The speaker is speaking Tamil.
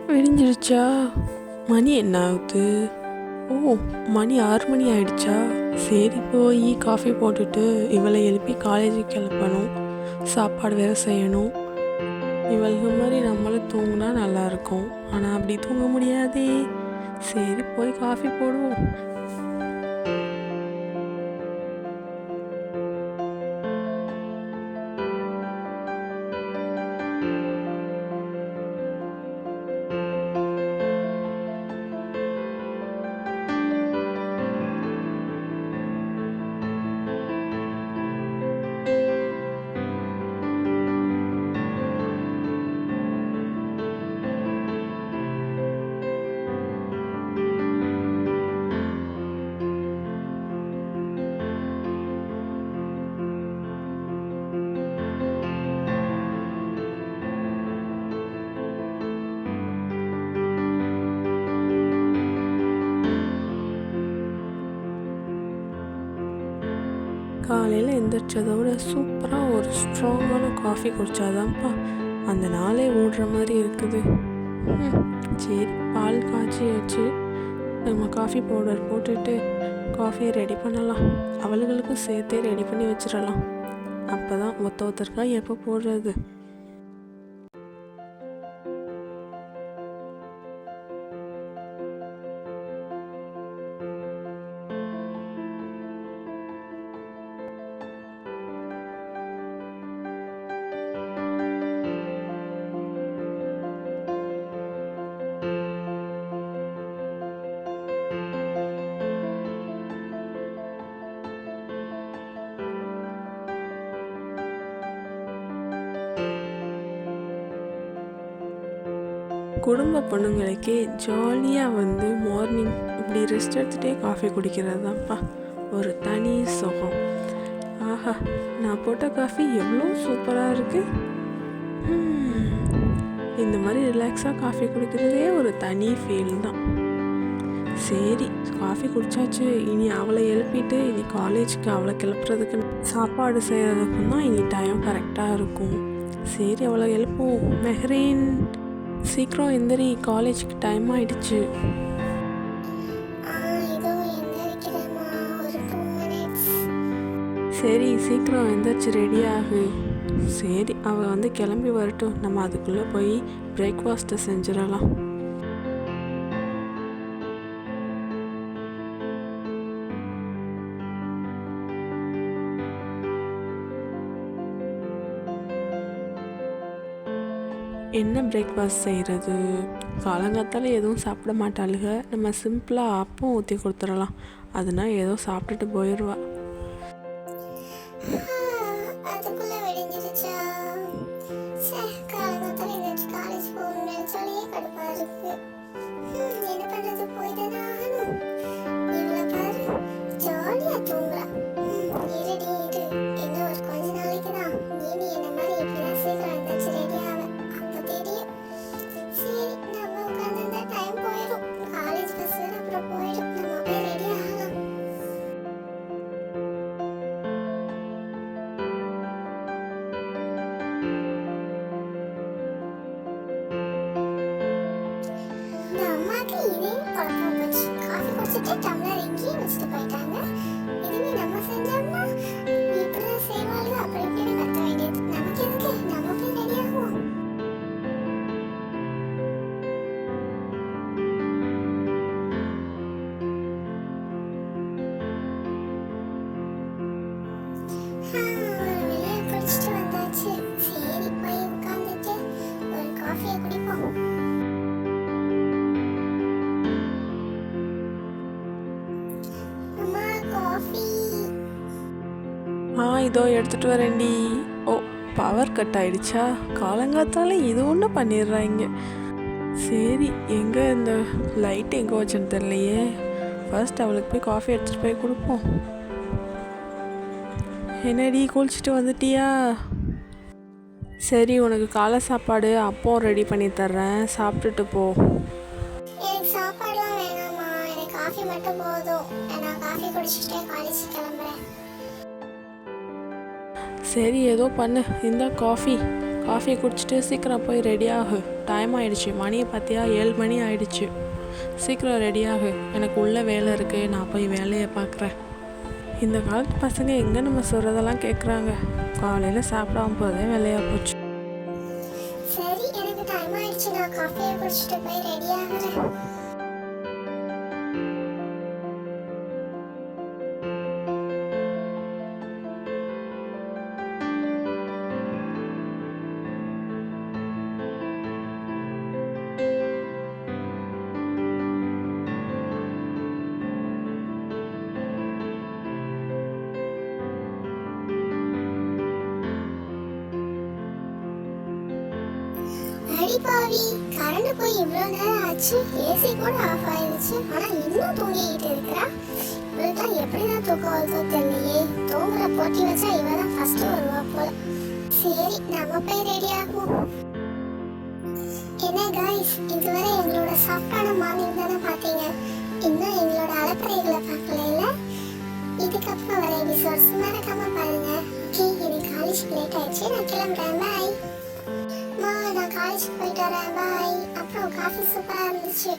விடிஞ்சிருச்சா? மணி என்ன ஆகுது? ஓ, மணி 6 மணி ஆயிடுச்சா? சரி, போய் காஃபி போட்டுட்டு இவளை எழுப்பி காலேஜுக்கு கிளப்பணும். சாப்பாடு வேறு செய்யணும். இவளுக்கு மாதிரி நம்மளும் தூங்கினா நல்லாயிருக்கும். ஆனால் அப்படி தூங்க முடியாதே. சரி, போய் காஃபி போடுவோம். காலையில் எந்திரிச்சதோட சூப்பராக ஒரு ஸ்ட்ராங்கான காஃபி குடித்தாதான்ப்பா அந்த நாளே ஓடுற மாதிரி இருக்குது. சரி, பால் காய்ச்சி வச்சு நம்ம காஃபி பவுடர் போட்டுட்டு காஃபியை ரெடி பண்ணலாம். அவளுகளுக்கும் சேர்த்தே ரெடி பண்ணி வச்சிடலாம். அப்போ தான் ஒருத்தருக்கா எப்போ போடுறது. குடும்ப பொண்ணுங்களுக்கே ஜாலியாக மார்னிங் இப்படி ரெஸ்ட் எடுத்துகிட்டே காஃபி குடிக்கிறது தான்ப்பா ஒரு தனி சுகம். ஆஹா, நான் போட்ட காஃபி எவ்வளோ சூப்பராக இருக்குது. இந்த மாதிரி ரிலாக்ஸாக காஃபி குடிக்கிறதே ஒரு தனி ஃபீல் தான். சரி, காஃபி குடித்தாச்சு. இனி அவளை எழுப்பிட்டு இனி காலேஜுக்கு அவளை கிளப்புறதுக்கு சாப்பாடு செய்கிறதுக்கும் தான் இனி டைம் கரெக்டாக இருக்கும். சரி, அவளை எழுப்புவோம். மெஹ்ரீன், சீக்கிரம் எந்திரி, காலேஜுக்கு டைம் ஆயிடுச்சு. சரி, சீக்கிரம் எந்திரிச்சு ரெடி ஆகு. சரி, அவள் கிளம்பி வரட்டும். நம்ம அதுக்குள்ளே போய் பிரேக்ஃபாஸ்ட்டை செஞ்சிடலாம். என்ன பிரேக்ஃபாஸ்ட் செய்கிறது? காலங்காத்தால் எதுவும் சாப்பிட மாட்டாளுங்க. நம்ம சிம்பிளாக அப்பம் ஊற்றி கொடுத்துடலாம். அதுனா ஏதோ சாப்பிட்டுட்டு போயிடுவா. டம்ளர் எங்கேயும் வச்சுட்டு போயிட்டாங்க. இதுவே நம்ம செஞ்சோம்னா இப்படிதான் செய்வாங்க. அப்புறம் இப்படி கத்த வேண்டியது நமக்கு எதுக்கு? நம்ம போய் ரெடி ஆகுவோம். ஒரு வெளியே குடிச்சிட்டு வந்தாச்சு. சரி, போய் உட்காந்துட்டு ஒரு காஃபியை குடிப்போம். இதோ எடுத்துகிட்டு வரேன்டி. ஓ, பவர் கட் ஆகிடுச்சா? காலங்காத்தால இது ஒன்று பண்ணிடுறாங்க. சரி, எங்கே இந்த லைட் எங்கே வச்சுன்னு தெரியலையே. ஃபர்ஸ்ட் அவளுக்கு போய் காஃபி எடுத்துகிட்டு போய் கொடுப்போம். என்னடி, குளிச்சுட்டு வந்துட்டியா? சரி, உனக்கு காலை சாப்பாடு அப்போ ரெடி பண்ணி தர்றேன், சாப்பிட்டுட்டு போ. எனக்கு சாப்பாடுலாம் வேணாமா, எனக்கு காஃபி மட்டும் போதும். நான் காஃபி குடிச்சிட்டே காலேஜ் கிளம்புறேன். சரி ஏதோ பண்ணு, இந்த காஃபி குடிச்சிட்டு சீக்கிரம் போய் ரெடி ஆகு. டைம் ஆயிடுச்சு, மணியை பார்த்தியா 7 மணி ஆயிடுச்சு. சீக்கிரம் ரெடி ஆகு, எனக்கு உள்ள வேலை இருக்குது, நான் போய் வேலையை பார்க்குறேன். இந்த காலத்து பசங்க எங்கே நம்ம சொல்கிறதெல்லாம் கேட்குறாங்க. காலையில் சாப்பிடாம போதே வேலையாக போச்சு. சரி, எனக்கு டைம் ஆயிடுச்சு, நான் காஃபியை குடிச்சிட்டு போய் ரெடி ஆகுறேன். அடிப்பாவி, கரண்ட் போய் இவ்வளோ நேரம் ஆச்சு, ஏசி கூட ஆஃப் ஆயிடுச்சு, ஆனால் இன்னும் தூங்கிக்கிட்டு இருக்கிறா. இவள்தான் எப்படிதான் தூக்கம் வருதோ தெரியலையே. தூங்குற போட்டி வச்சா இவ தான் ஃபர்ஸ்ட் வருவா போல. சரி, நம்ம போய் ரெடி ஆகுவோம். என்ன காய்ஸ், இதுவரை எங்களோட சாஃப்டான மார்னிங் தானே பார்த்தீங்க. இன்னும் எங்களோட அலப்பறைகளை பார்க்கல. இதுக்கப்புறம் வர எபிசோட்ஸ் மறக்காம பாருங்க. ஓகே, எனக்கு காலேஜ் லேட் ஆயிடுச்சு, நான் கிளம்புறேன். பாய். நான் காலேஜ் போயிட்டு வரேன். பாய். அப்புறம் காஃபி சூப்பராக இருந்துச்சு.